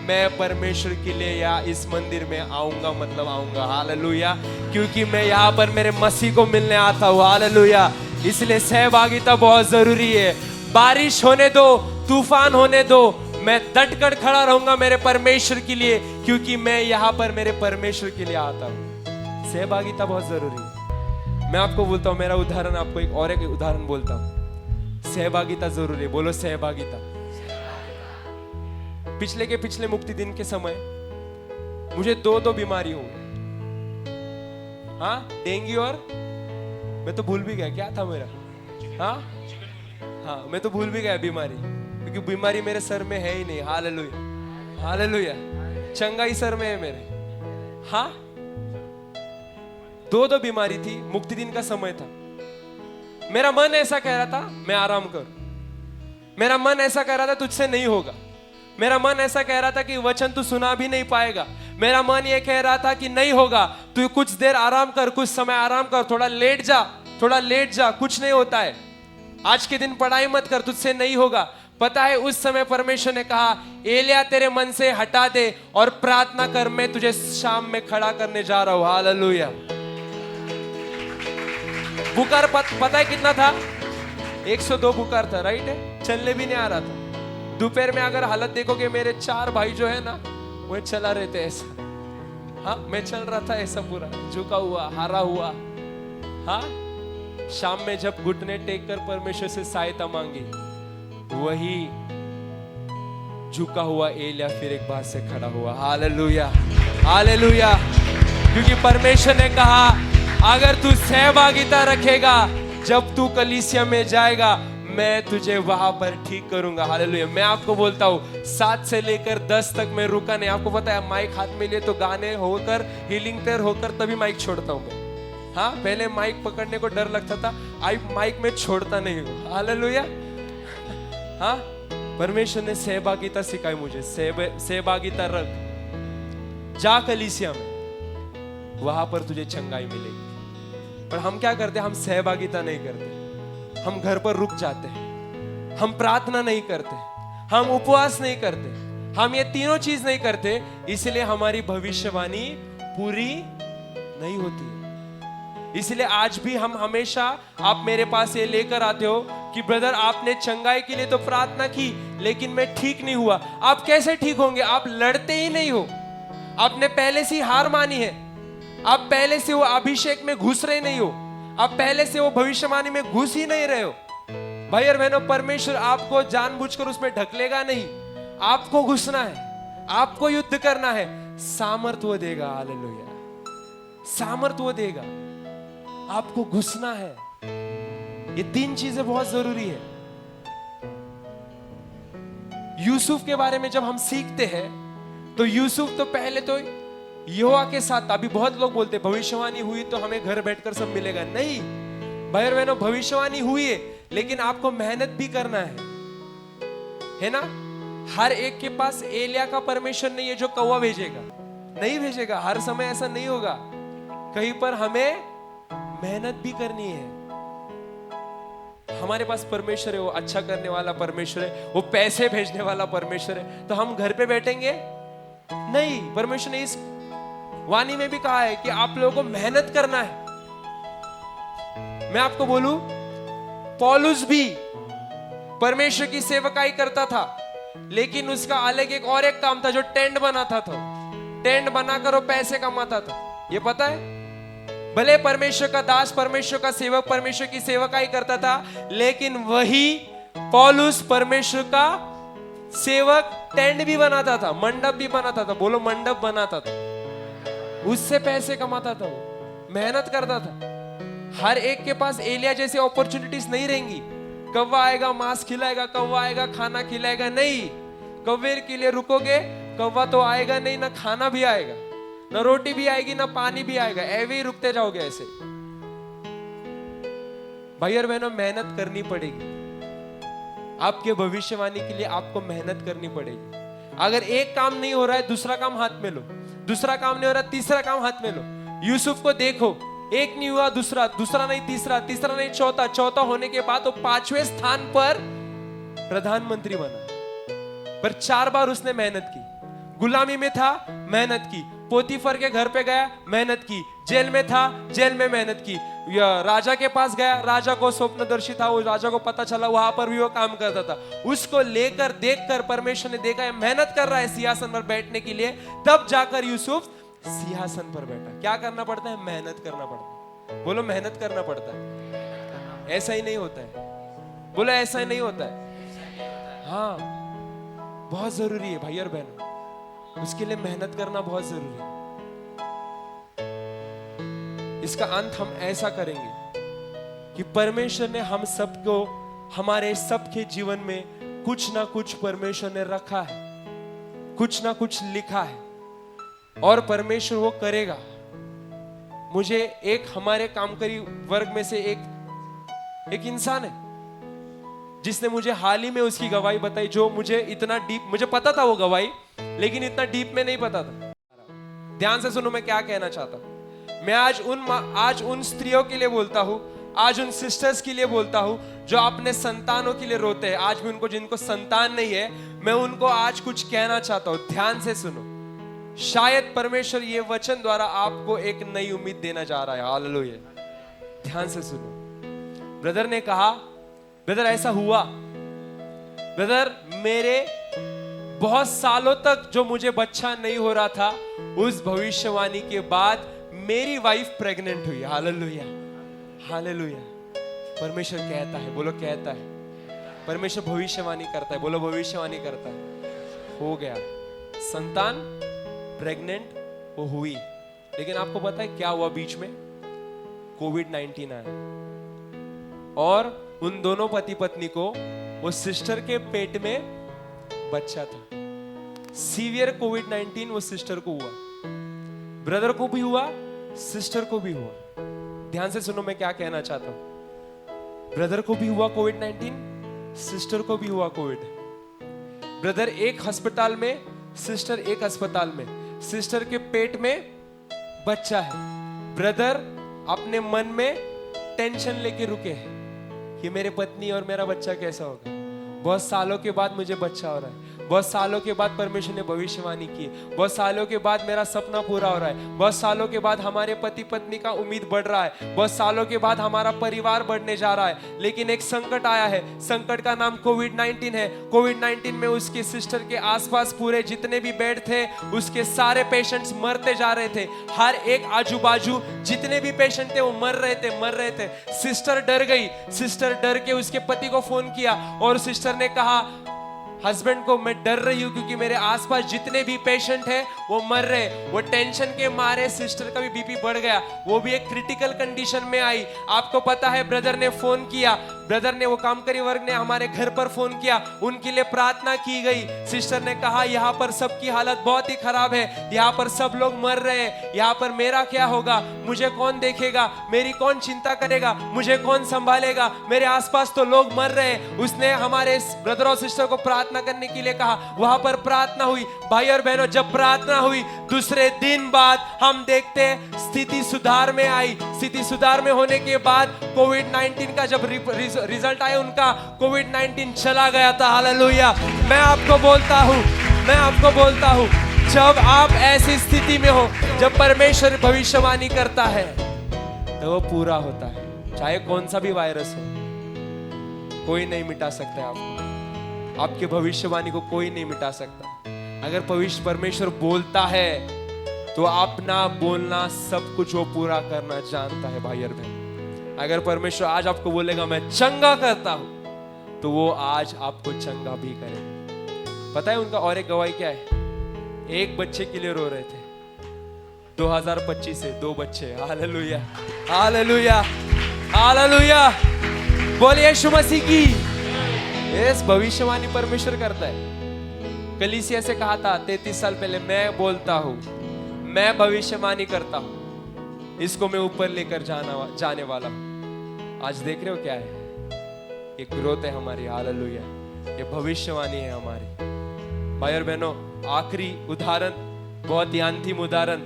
मैं परमेश्वर के लिए या इस मंदिर में आऊंगा, मतलब आऊंगा। हालेलुया। क्योंकि मैं यहाँ पर मेरे मसीह को मिलने आता हूँ। हालेलुया। इसलिए सहभागिता बहुत जरूरी है। बारिश होने दो, तूफान होने दो, मैं डटकर खड़ा रहूंगा मेरे परमेश्वर के लिए, क्योंकि मैं यहाँ पर मेरे परमेश्वर के लिए आता हूँ। सहभागिता बहुत जरूरी है। मैं आपको बोलता हूँ, मेरा उदाहरण, आपको एक उदाहरण बोलता हूँ। सहभागिता जरूरी है। बोलो सहभागिता। पिछले मुक्ति दिन के समय मुझे 2 बीमारी हुई। हाँ, डेंगू और मैं तो भूल भी गया क्या था मेरा। हाँ, मैं तो भूल भी गया बीमारी, क्योंकि बीमारी मेरे सर में है ही नहीं। हालेलुया। हालेलुया। चंगाई सर में है मेरे। हाँ, 2 बीमारी थी। मुक्ति दिन का समय था। मेरा मन ऐसा कह रहा था मैं आराम करूं। मेरा मन ऐसा कह रहा था तुझसे नहीं होगा। मेरा मन ऐसा कह रहा था कि वचन तू सुना भी नहीं पाएगा। मेरा मन ये कह रहा था कि नहीं होगा, तू कुछ देर आराम कर, कुछ समय आराम कर, थोड़ा लेट जा, कुछ नहीं होता है, आज के दिन पढ़ाई मत कर, तुझसे नहीं होगा। पता है, उस समय परमेश्वर ने कहा, एलिया तेरे मन से हटा दे और प्रार्थना कर, मैं तुझे शाम में खड़ा करने जा रहा हूं। हालेलुया। बुखार पता है कितना था? 102 बुखार था। राइट है, चलने भी नहीं आ रहा था। दोपहर में अगर हालत देखोगे, मेरे 4 भाई जो है ना, वो चला रहे थे ऐसा। हाँ, मैं चल रहा था ऐसा, पूरा झुका हुआ, हारा हुआ। हाँ, शाम में जब घुटने टेक कर परमेश्वर से सहायता मांगी, वही झुका हुआ एलिया फिर एक बार से खड़ा हुआ। हालेलुया। हालेलुया। क्योंकि परमेश्वर ने कहा, अगर तू सहभागिता रखेगा, जब तू कलीसिया में जाएगा, मैं तुझे वहां पर ठीक करूंगा। हालेलुया। मैं आपको बोलता हूँ, 7 से लेकर 10 तक मैं रुका नहीं। आपको पता है, माइक हाथ में लिए तो गाने होकर, हीलिंग टेर होकर तभी माइक छोड़ता हूँ मैं। हाँ, पहले माइक पकड़ने को डर लगता था, अब माइक में छोड़ता नहीं हूँ। हालेलुया। हाँ, परमेश्वर ने सहभागिता सिखाई मुझे। सहभागिता रख, जा कलीसिया में, वहां पर तुझे चंगाई मिलेगी। पर हम क्या करते, हम सहभागिता नहीं करते, हम घर पर रुक जाते हैं, हम प्रार्थना नहीं करते, हम उपवास नहीं करते, हम ये तीनों चीज नहीं करते, इसलिए हमारी भविष्यवाणी पूरी नहीं होती है। इसलिए आज भी हम हमेशा, आप मेरे पास ये लेकर आते हो कि ब्रदर आपने चंगाई के लिए तो प्रार्थना की लेकिन मैं ठीक नहीं हुआ। आप कैसे ठीक होंगे? आप लड़ते ही नहीं हो, आपने पहले से ही हार मानी है, आप पहले से वो अभिषेक में घुस रहे नहीं हो, आप पहले से वो भविष्यवाणी में घुस ही नहीं रहे हो। भाई और बहनों, परमेश्वर आपको जानबूझकर उसमें ढकलेगा नहीं, आपको घुसना है, आपको युद्ध करना है, सामर्थ वो देगा। हालेलुया, सामर्थ वो देगा, आपको घुसना है। ये तीन चीजें बहुत जरूरी है। यूसुफ के बारे में जब हम सीखते हैं तो यूसुफ तो पहले तो यहोवा के साथ, अभी बहुत लोग बोलते भविष्यवाणी हुई तो हमें घर बैठकर सब मिलेगा। नहीं भाई और बहनों, भविष्यवाणी हुई है लेकिन आपको मेहनत भी करना है ना। हर एक के पास एलिया का परमेश्वर नहीं है जो कौवा भेजेगा, नहीं भेजेगा, हर समय ऐसा नहीं होगा। कहीं पर हमें मेहनत भी करनी है। हमारे पास परमेश्वर है, वो अच्छा करने वाला परमेश्वर है, वो पैसे भेजने वाला परमेश्वर है, तो हम घर पे बैठेंगे नहीं। परमेश्वर ने इस वाणी में भी कहा है कि आप लोगों को मेहनत करना है। मैं आपको बोलूं, पौलुस भी परमेश्वर की सेवकाई करता था लेकिन उसका अलग एक और एक काम था जो टेंट बनाता था। टेंट बनाकर वो पैसे कमाता था, ये पता है। भले परमेश्वर का दास, परमेश्वर का सेवक, परमेश्वर की सेवकाई करता था, लेकिन वही पौलुस परमेश्वर का सेवक टेंट भी बनाता था, मंडप भी बनाता था। बोलो, मंडप बनाता था, उससे पैसे कमाता था, वो मेहनत करता था। हर एक के पास एलिया जैसी अपॉर्चुनिटीज नहीं रहेंगी। कौवा आएगा मांस खिलाएगा, कौवा आएगा खाना खिलाएगा, नहीं। कौवे के लिए रुकोगे, कौवा तो आएगा नहीं, ना खाना भी आएगा, ना रोटी भी आएगी, ना पानी भी आएगा, ऐसे ही रुकते जाओगे ऐसे। भाई और बहनों, मेहनत करनी पड़ेगी। आपके भविष्यवाणी के लिए आपको मेहनत करनी पड़ेगी। अगर एक काम नहीं हो रहा है, दूसरा काम हाथ में लो, दूसरा काम नहीं हो रहा, तीसरा काम हाथ में लो। यूसुफ को देखो, एक नहीं हुआ, दूसरा, दूसरा नहीं तीसरा, तीसरा नहीं चौथा, चौथा होने के बाद वो 5वें स्थान पर प्रधानमंत्री बना। पर 4 बार उसने मेहनत की। गुलामी में था, मेहनत की। पोतीफर के घर पे गया, मेहनत की। जेल में था, जेल में मेहनत की। राजा के पास गया, राजा को स्वप्नदर्शी था, वो राजा को पता चला, वहां पर भी वो काम करता था। उसको लेकर देखकर परमेश्वर ने देखा है मेहनत कर रहा है सिंहासन पर बैठने के लिए, तब जाकर यूसुफ सिंहासन पर बैठा। क्या करना पड़ता है? मेहनत करना पड़ता है। बोलो, मेहनत करना पड़ता है। ऐसा ही नहीं होता है। बोलो, ऐसा ही नहीं होता है। हाँ, बहुत जरूरी है भाई और बहनों, उसके लिए मेहनत करना बहुत जरूरी है। इसका अंत हम ऐसा करेंगे कि परमेश्वर ने हम सबको, हमारे सबके जीवन में कुछ ना कुछ परमेश्वर ने रखा है, कुछ ना कुछ लिखा है और परमेश्वर वो करेगा। मुझे एक हमारे कामकरी वर्ग में से एक इंसान है जिसने मुझे हाल ही में उसकी गवाही बताई, जो मुझे इतना डीप, मुझे पता था वो गवाही, लेकिन इतना डीप में नहीं पता था। ध्यान से सुनो मैं क्या कहना चाहता हूं। मैं आज उन स्त्रियों के लिए बोलता हूं, आज उन सिस्टर्स के लिए बोलता हूं जो अपने संतानों के लिए रोते हैं। आज भी उनको, जिनको संतान नहीं है, मैं उनको आज कुछ कहना चाहता हूं। ध्यान से सुनो, शायद परमेश्वर ये वचन द्वारा आपको एक नई उम्मीद देना जा रहा है। हालेलुया। ध्यान से सुनो। ब्रदर ने कहा, ब्रदर ऐसा हुआ, ब्रदर मेरे बहुत सालों तक जो मुझे बच्चा नहीं हो रहा था, उस भविष्यवाणी के बाद मेरी वाइफ प्रेग्नेंट हुई। Hallelujah, hallelujah. परमेश्वर कहता है, बोलो कहता है। परमेश्वर भविष्यवाणी करता है, बोलो भविष्यवाणी करता है। हो गया संतान, प्रेग्नेंट वो हुई। लेकिन आपको पता है क्या हुआ बीच में? कोविड-19 आया और उन दोनों पति पत्नी को, वो सिस्टर के पेट में बच्चा था। सीवियर कोविड-19 वो सिस्टर को हुआ, ब्रदर को भी हुआ, सिस्टर को भी हुआ। ध्यान से सुनो मैं क्या कहना चाहता हूं। ब्रदर को भी हुआ कोविड-19, सिस्टर को भी हुआ कोविड। ब्रदर एक अस्पताल में, सिस्टर एक अस्पताल में। सिस्टर के पेट में बच्चा है, ब्रदर अपने मन में टेंशन लेके रुके कि मेरे पत्नी और मेरा बच्चा कैसा होगा। बहुत सालों के बाद मुझे बच्चा हो रहा है, बहुत सालों के बाद परमेश्वर ने भविष्यवाणी की, बहुत सालों के बाद मेरा सपना पूरा हो रहा है, बहुत सालों के बाद हमारे पति पत्नी का उम्मीद बढ़ रहा है, बहुत सालों के बाद हमारा परिवार बढ़ने जा रहा है। लेकिन एक संकट आया है, संकट का नाम कोविड-19 है। कोविड-19 में उसकी सिस्टर के आसपास पूरे जितने भी बेड थे, उसके सारे पेशेंट्स मरते जा रहे थे। हर एक आजू बाजू जितने भी पेशेंट थे वो मर रहे थे। सिस्टर डर गई, सिस्टर डर के उसके पति को फोन किया और सिस्टर ने कहा हस्बैंड को, मैं डर रही हूं क्योंकि मेरे आसपास जितने भी पेशेंट हैं वो मर रहे। वो टेंशन के मारे सिस्टर का भी बीपी बढ़ गया, वो भी एक क्रिटिकल कंडीशन में आई। आपको पता है ब्रदर ने फोन किया, ब्रदर ने, वो कामकरी वर्ग ने हमारे घर पर फोन किया, उनके लिए प्रार्थना की गई। सिस्टर ने कहा यहाँ पर सबकी हालत बहुत ही खराब है, यहाँ पर सब लोग मर रहे हैं, यहाँ पर मेरा क्या होगा, मुझे कौन देखेगा, मेरी कौन चिंता करेगा, मुझे कौन संभालेगा, मेरे आसपास तो लोग मर रहे हैं। उसने हमारे ब्रदर और सिस्टर को प्रार्थना करने के लिए कहा। वहां पर प्रार्थना हुई। भाई और बहनों, जब प्रार्थना हुई दूसरे दिन बाद हम देखते हैं स्थिति सुधार में आई। स्थिति सुधार में होने के बाद कोविड-19 का जब रिजल्ट आया उनका, कोविड-19 चला गया था। हालेलुया। मैं आपको बोलता हूं जब आप ऐसी स्थिति में हो, जब परमेश्वर भविष्यवाणी करता है तो वो पूरा होता है। चाहे कौन सा भी वायरस हो, कोई नहीं मिटा सकता है आपको, आपके भविष्यवाणी को कोई नहीं मिटा सकता। अगर परमेश्वर बोलता है तो अपना बोलना सब कुछ वो पूरा करना जानता है। भाई और बहन, अगर परमेश्वर आज आपको बोलेगा मैं चंगा करता हूं, तो वो आज आपको चंगा भी करेगा। पता है उनका और एक गवाही क्या है? एक बच्चे के लिए रो रहे थे, 2025 से 2 बच्चे। Hallelujah, hallelujah, hallelujah. बोलिए यीशु मसीह की। इस भविष्यवाणी परमेश्वर करता है। कलीसिया से कहा था 33 साल पहले, मैं बोलता हूं, मैं भविष्यवाणी करता हूं, इसको मैं ऊपर लेकर जाने वाला हूं। आज देख रहे हो क्या है? ये ग्रोथ है हमारी। हालेलुया, ये भविष्यवाणी है हमारी। भाई और बहनों, आखिरी उदाहरण, बहुत ही अंतिम उदाहरण,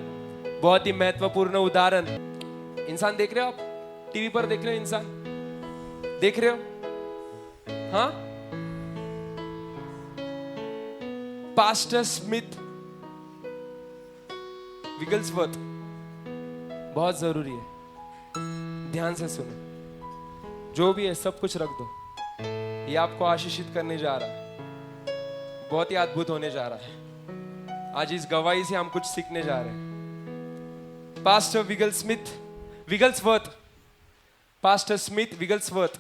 बहुत ही महत्वपूर्ण उदाहरण। इंसान देख रहे हो आप? टीवी पर देख रहे हो? इंसान देख रहे हो? हाँ, पास्टर स्मिथ विगल्सवर्थ, बहुत जरूरी है, ध्यान से सुनो। जो भी है सब कुछ रख दो, ये आपको आशीषित करने जा रहा है, बहुत ही अद्भुत होने जा रहा है। आज इस गवाही से हम कुछ सीखने जा रहे हैं। Pastor Wigglesworth, pastor Smith Wigglesworth,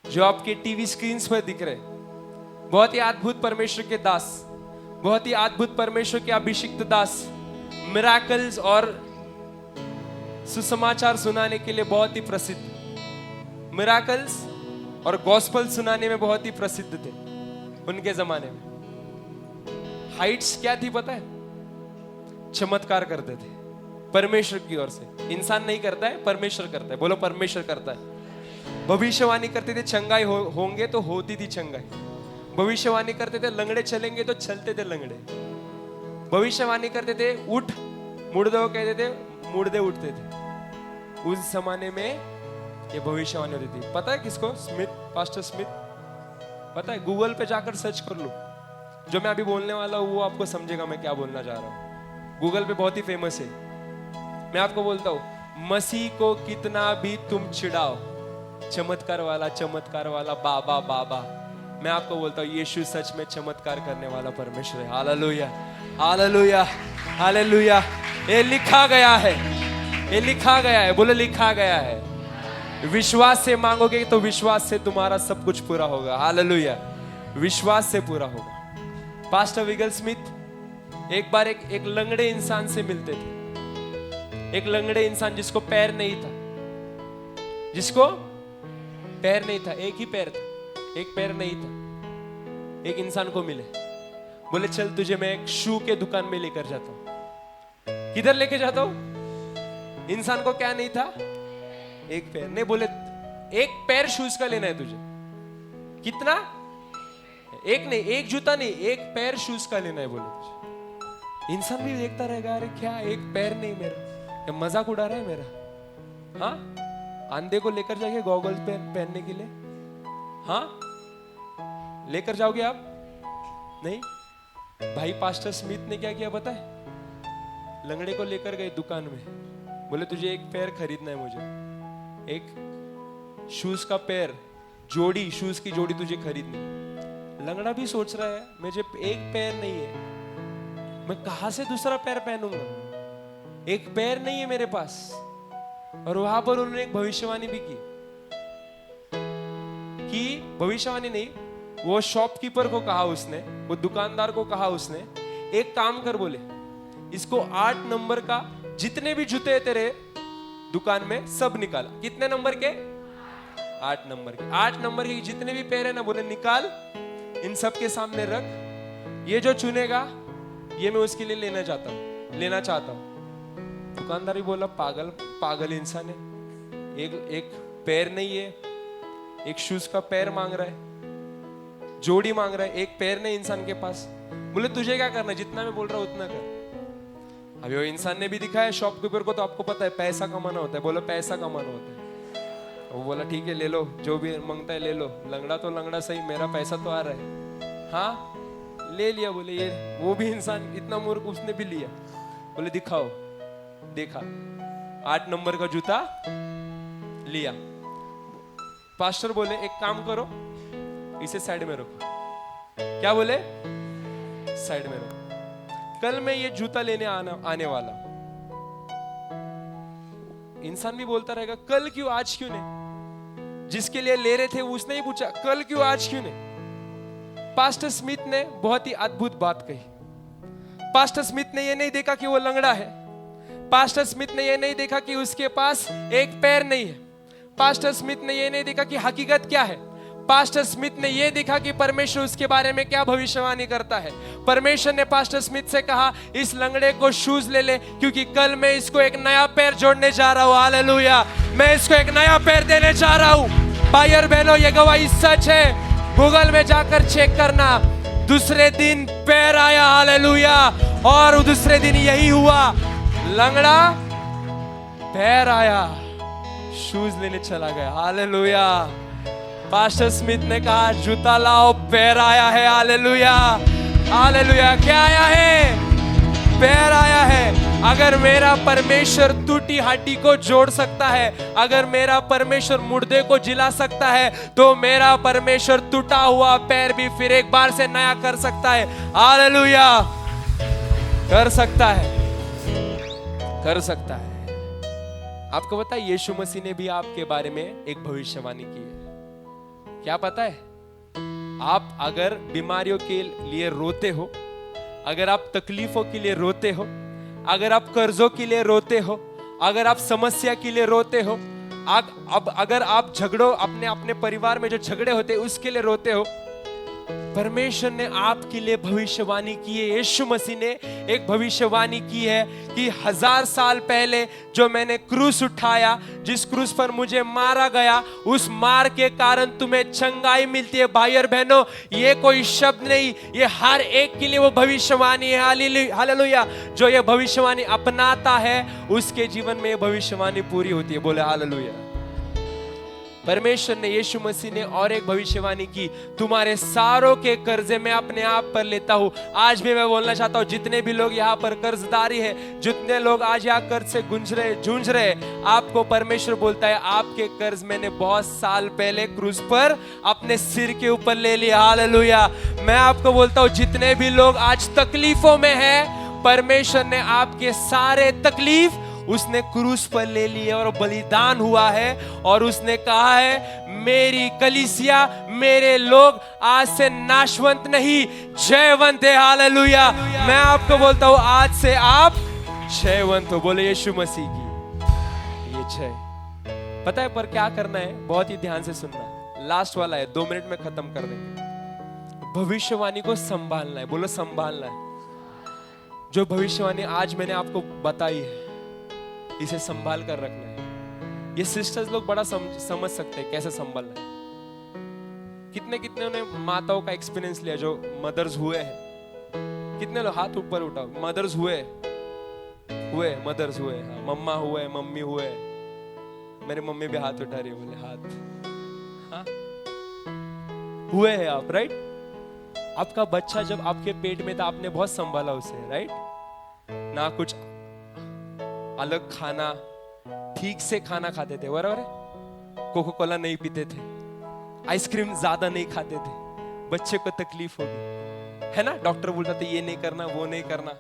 जो आपके टीवी स्क्रीन पर दिख रहे, बहुत ही अद्भुत परमेश्वर के दास, बहुत ही अद्भुत परमेश्वर के अभिषिक्त दास, मिराकल्स और सुसमाचार सुनाने के लिए बहुत ही प्रसिद्ध, मिराकल्स और गॉस्पेल सुनाने में बहुत ही प्रसिद्ध थे उनके जमाने में। हाइट्स क्या थी पता है? चमत्कार करते थे परमेश्वर की ओर से। इंसान नहीं करता है, परमेश्वर करता है। बोलो परमेश्वर करता है। भविष्यवाणी करते थे चंगाई होंगे तो होती थी चंगाई। भविष्यवाणी करते थे लंगड़े चलेंगे तो चलते थे लंगड़े। भविष्यवाणी करते थे उठ मुर्दे कहते थे, मुर्दे उठते थे। उस जमाने में ये भविष्यवाणी होती थी। पता है किसको? Smith, pastor Smith. पता है? गूगल पे जाकर सर्च कर लो। जो मैं अभी बोलने वाला हूँ वो आपको समझेगा मैं क्या बोलना चाह रहा हूँ। गूगल पे बहुत ही फेमस है। मैं आपको बोलता हूँ, मसीह को कितना भी तुम चिढ़ाओ, चमत्कार वाला बाबा बाबा, मैं आपको बोलता हूँ यीशु सच में चमत्कार करने वाला परमेश्वर है। Hallelujah, hallelujah, hallelujah. ये लिखा गया है, ये लिखा गया है। बोलो लिखा गया है। विश्वास से मांगोगे तो विश्वास से तुम्हारा सब कुछ पूरा होगा। हालेलुया, विश्वास से पूरा होगा। पास्टर विगल्समिथ एक बार एक लंगड़े इंसान से मिलते थे। एक लंगड़े इंसान जिसको पैर नहीं था, जिसको पैर नहीं था, एक ही पैर था, एक पैर नहीं था। एक इंसान को मिले, बोले चल तुझे मैं एक शू के दुकान में लेकर जाता हूं। किधर लेके जाता हूं? इंसान को क्या नहीं था? एक पैर नहीं। बोले एक पैर शूज का लेना है तुझे। कितना? एक नहीं, एक जूता नहीं, एक पैर शूज का लेना है बोले तुझे। इंसान भी देखता रहेगा, अरे क्या एक पैर नहीं मेरा, क्या मजाक उड़ा रहा है मेरा। हाँ, अंधे को लेकर जाएंगे गॉगल्स पहनने के लिए? हाँ, लेकर जाओगे आप? नहीं। भाई पास्टर स्मिथ ने क्या किया पता है? लंगड़े को लेकर गए दुकान में, बोले तुझे एक पैर खरीदना है, मुझे एक शूज का पैर, जोड़ी, शूज की जोड़ी तुझे खरीदनी। लंगड़ा भी सोच रहा है मुझे एक पैर नहीं है, मैं कहां से दूसरा पैर पहनूंगा, एक पैर नहीं है मेरे पास। और वहां पर उन्होंने एक भविष्यवाणी भी की भविष्यवाणी नहीं, वो शॉपकीपर को कहा उसने, वो दुकानदार को कहा उसने, एक काम कर, बोले इसको 8 नंबर का जितने भी जूते तेरे दुकान में सब निकाला। कितने नंबर के? 8 नंबर के। 8 नंबर के जितने भी पैर है ना, बोले निकाल, इन सब के सामने रख, ये जो चुनेगा ये मैं उसके लिए लेना चाहता हूं। दुकानदार भी बोला पागल इंसान है, एक पैर नहीं है, एक शूज का पैर मांग रहा है, जोड़ी मांग रहा है, एक पैर नहीं इंसान के पास। बोले तुझे क्या करना, जितना मैं बोल रहा हूं उतना कर। अभी वो इंसान ने भी दिखाया शॉपकीपर को, तो आपको पता है पैसा कमाना होता है, बोला पैसा कमाना होता है। वो बोला ठीक है ले लो, जो भी मांगता है ले लो। लंगड़ा तो लंगड़ा सही, मेरा पैसा तो आ रहा है। हाँ, ले लिया। बोले ये, वो भी इंसान इतना मूर्ख, उसने भी लिया। बोले दिखाओ, देखा 8 नंबर का जूता लिया। पास्टर बोले एक काम करो, इसे साइड में रखो। क्या बोले? साइड में रखो, कल मैं ये जूता लेने आने वाला। इंसान भी बोलता रहेगा कल क्यों, आज क्यों नहीं? जिसके लिए ले रहे थे उसने ही पूछा कल क्यों, आज क्यों नहीं? पास्टर स्मिथ ने बहुत ही अद्भुत बात कही। पास्टर स्मिथ ने यह नहीं देखा कि वो लंगड़ा है, पास्टर स्मिथ ने यह नहीं देखा कि उसके पास एक पैर नहीं है, पास्टर स्मिथ ने यह नहीं देखा कि हकीकत क्या है। पास्टर स्मिथ ने यह देखा कि परमेश्वर उसके बारे में क्या भविष्यवाणी करता है। परमेश्वर ने पास्टर स्मिथ से कहा इस लंगड़े को शूज ले ले, क्योंकि कल मैं इसको एक नया पैर जोड़ने जा रहा हूं। हालेलुया, मैं इसको एक नया पैर देने जा रहा हूं। भाई और बहनों, ये गवाही सच है, गूगल में जाकर चेक करना। दूसरे दिन पैर आया, हालेलुया, और दूसरे दिन यही हुआ, लंगड़ा पैर आया, शूज लेने चला गया। हालेलुया। पास्टर स्मिथ ने कहा जूता लाओ, पैर आया है। Hallelujah, hallelujah. क्या आया है? पैर आया है। अगर मेरा परमेश्वर टूटी हड्डी को जोड़ सकता है, अगर मेरा परमेश्वर मुर्दे को जिला सकता है, तो मेरा परमेश्वर टूटा हुआ पैर भी फिर एक बार से नया कर सकता है। हालेलुया, कर सकता है, कर सकता है। आपको पता है यीशु मसीह ने भी आपके बारे में एक भविष्यवाणी की है। क्या पता है? आप अगर बीमारियों के लिए रोते हो, अगर आप तकलीफों के लिए रोते हो, अगर आप कर्जों के लिए रोते हो, अगर आप समस्या के लिए रोते हो, अगर आप झगड़ों, अपने परिवार में जो झगड़े होते हैं उसके लिए रोते हो, परमेश्वर ने आपके लिए भविष्यवाणी की है। यीशु मसीह ने एक भविष्यवाणी की है कि 1000 साल पहले जो मैंने क्रूस उठाया, जिस क्रूस पर मुझे मारा गया, उस मार के कारण तुम्हें चंगाई मिलती है। भाई और बहनों, ये कोई शब्द नहीं, ये हर एक के लिए वो भविष्यवाणी है। हालेलुया। जो ये भविष्यवाणी अपनाता है उसके जीवन में ये भविष्यवाणी पूरी होती है। बोले हालेलुया। परमेश्वर ने, यीशु मसीह ने और एक भविष्यवाणी की, तुम्हारे सारों के कर्जे मैं अपने आप पर लेता हूं। आज भी मैं बोलना चाहता हूं, जितने भी लोग यहाँ पर कर्जदारी है, जितने लोग आज यहाँ कर्ज से जूझ रहे, आपको परमेश्वर बोलता है आपके कर्ज मैंने बहुत साल पहले क्रूस पर अपने सिर के ऊपर ले लिया। हालेलुया। मैं आपको बोलता हूं, जितने भी लोग आज तकलीफों में हैं, परमेश्वर ने आपके सारे तकलीफ उसने क्रूस पर ले लिया और बलिदान हुआ है, और उसने कहा है मेरी कलीसिया, मेरे लोग आज से नाशवंत नहीं, जयवंत है। हालेलुया। मैं आपको बोलता हूं आज से आप जयवंत हो। बोले यीशु मसीह की ये जय। पता है पर क्या करना है? बहुत ही ध्यान से सुनना, लास्ट वाला है, 2 मिनट में खत्म कर देंगे। भविष्यवाणी को संभालना है। बोलो संभालना है। जो भविष्यवाणी आज मैंने आपको बताई है, इसे संभाल कर रखना है। ये सिस्टर्स लोग बड़ा समझ सकते हैं कैसे संभालना है। कितने ने माताओं का एक्सपीरियंस लिया जो मदर्स हुए हैं? कितने लोग हाथ ऊपर उठाओ। मदर्स हुए, मदर्स हुए, हाँ, मम्मा हुए, मम्मी हुए, मेरी मम्मी भी हाथ उठा रही है, बोले हाथ, हाँ हुए हैं आप, राइट? आपका बच्चा जब आपके पेट में था आपने बहुत संभाला उसे, राइट? ना कुछ अलग खाना, ठीक से खाना खाते थे, बराबर है? कोको कोला नहीं पीते थे, आइसक्रीम ज्यादा नहीं खाते थे, बच्चे को तकलीफ होगी, है ना? डॉक्टर बोलता था ये नहीं करना, वो नहीं करना,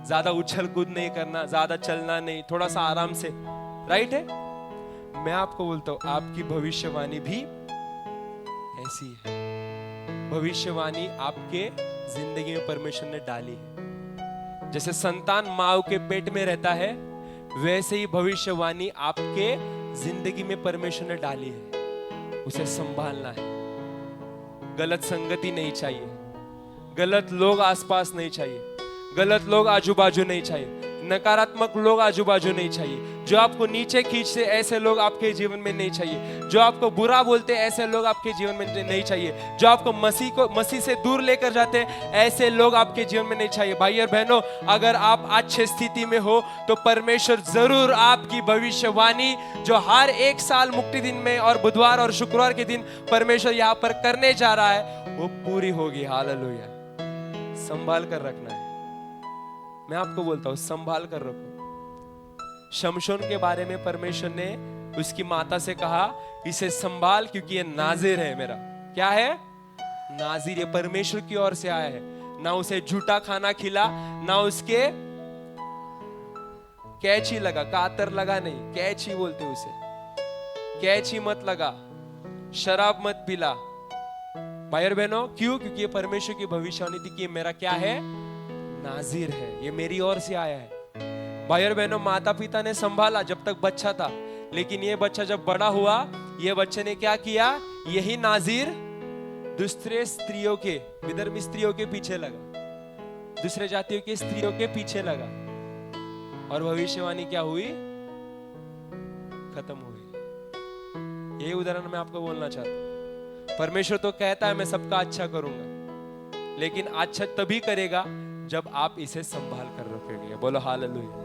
ज्यादा उछल कूद नहीं करना, ज्यादा चलना नहीं, थोड़ा सा आराम से, राइट है? मैं आपको बोलता हूं आपकी भविष्यवाणी भी ऐसी है। भविष्यवाणी आपके जिंदगी में परमेश्वर ने डाली है। जैसे संतान माँ के पेट में रहता है, वैसे ही भविष्यवाणी आपके जिंदगी में परमेश्वर ने डाली है। उसे संभालना है। गलत संगति नहीं चाहिए, गलत लोग आसपास नहीं चाहिए, गलत लोग आजू बाजू नहीं चाहिए, नकारात्मक लोग आजू बाजू नहीं चाहिए, जो आपको नीचे खींचते ऐसे लोग आपके जीवन में नहीं चाहिए, जो आपको बुरा बोलते ऐसे लोग आपके जीवन में नहीं चाहिए, जो आपको मसीह से दूर लेकर जाते ऐसे लोग आपके जीवन में नहीं चाहिए। भाई और बहनों, अगर आप अच्छी स्थिति में हो तो परमेश्वर जरूर आपकी भविष्यवाणी जो हर एक साल मुक्ति दिन में और बुधवार और शुक्रवार के दिन परमेश्वर यहाँ पर करने जा रहा है वो पूरी होगी। हालेलुया। संभाल कर रखना है। मैं आपको बोलता हूं संभाल कर रखो। शमशोन के बारे में परमेश्वर ने उसकी माता से कहा इसे संभाल क्योंकि ये नाजिर है मेरा। क्या है? नाजिर। ये परमेश्वर की ओर से आया है। ना उसे झूठा खाना खिला, ना उसके कैची लगा, कातर लगा नहीं, कैची बोलते उसे, कैची मत लगा, शराब मत पिला। भाई और बहनों, क्यों? क्योंकि ये परमेश्वर की भविष्यवाणी थी कि मेरा क्या है? नाजिर है, ये मेरी ओर से आया है। भाई और बहनों, माता पिता ने संभाला जब तक बच्चा था, लेकिन ये बच्चा जब बड़ा हुआ, ये बच्चे ने क्या किया? यही नाजिर दूसरे स्त्रियों के, विधर्मी स्त्रियों के पीछे लगा, दूसरे जातियों की स्त्रियों के पीछे लगा, और भविष्यवाणी क्या हुई? खत्म हुई। यही उदाहरण मैं आपको बोलना चाहता हूं। परमेश्वर तो कहता है मैं सबका अच्छा करूंगा, लेकिन अच्छा तभी करेगा जब आप इसे संभाल कर रखोगे। बोलो हालेलुया।